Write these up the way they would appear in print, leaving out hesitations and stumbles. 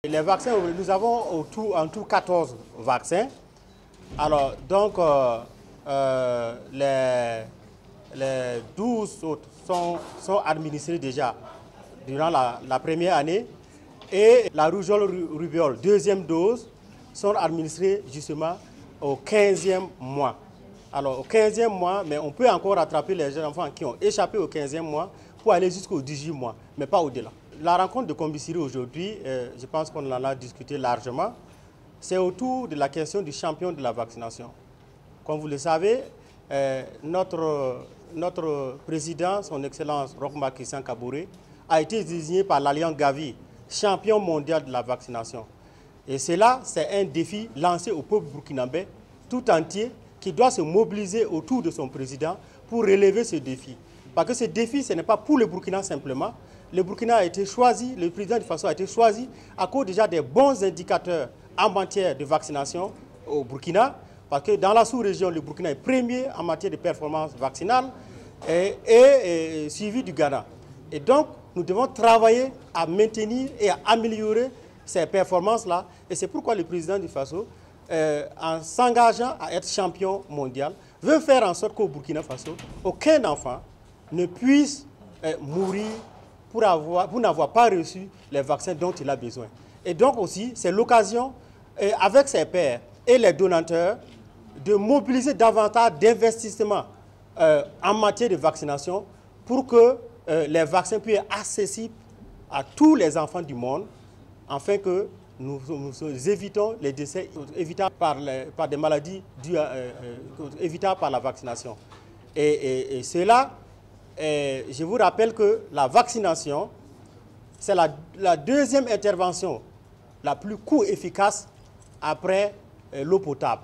Les vaccins, nous avons en tout 14 vaccins. Alors, donc, les 12 autres sont administrés déjà durant la première année. Et la rougeole-rubéole, deuxième dose, sont administrées justement au 15e mois. Alors, au 15e mois, mais on peut encore rattraper les jeunes enfants qui ont échappé au 15e mois pour aller jusqu'au 18 mois, mais pas au-delà. La rencontre de Kombisiri aujourd'hui, je pense qu'on en a discuté largement, c'est autour de la question du champion de la vaccination. Comme vous le savez, notre président, son Excellence Roch-Marc Christian Kaboré, a été désigné par l'Alliance Gavi champion mondial de la vaccination. Et cela, c'est un défi lancé au peuple burkinabé tout entier qui doit se mobiliser autour de son président pour relever ce défi. Parce que ce défi, ce n'est pas pour le Burkina simplement. Le Burkina a été choisi, le président de Faso a été choisi à cause déjà des bons indicateurs en matière de vaccination au Burkina. Parce que dans la sous-région, le Burkina est premier en matière de performance vaccinale et suivi du Ghana. Et donc, nous devons travailler à maintenir et à améliorer ces performances-là. Et c'est pourquoi le président du Faso, en s'engageant à être champion mondial, veut faire en sorte qu'au Burkina Faso, aucun enfant ne puisse mourir pour n'avoir pas reçu les vaccins dont il a besoin. Et donc aussi, c'est l'occasion, avec ses pairs et les donateurs, de mobiliser davantage d'investissements en matière de vaccination pour que les vaccins puissent être accessibles à tous les enfants du monde, afin que nous évitons les décès évitables par des maladies évitables par la vaccination. Et cela, je vous rappelle que la vaccination, c'est la deuxième intervention la plus coût-efficace après l'eau potable.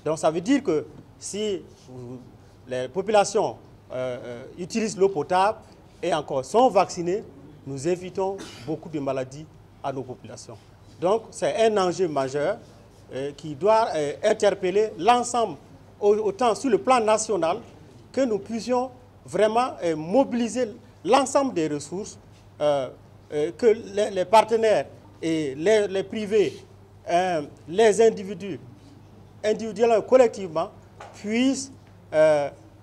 Donc ça veut dire que si les populations utilisent l'eau potable et encore sont vaccinées, nous évitons beaucoup de maladies à nos populations. Donc c'est un enjeu majeur qui doit interpeller l'ensemble, autant sur le plan national, que nous puissions vraiment mobiliser l'ensemble des ressources, que les partenaires et les privés, les individus, individuellement et collectivement, puissent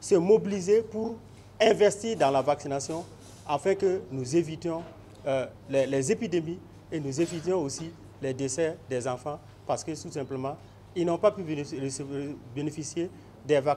se mobiliser pour investir dans la vaccination afin que nous évitions les épidémies et nous évitions aussi les décès des enfants parce que tout simplement, ils n'ont pas pu bénéficier des vaccins.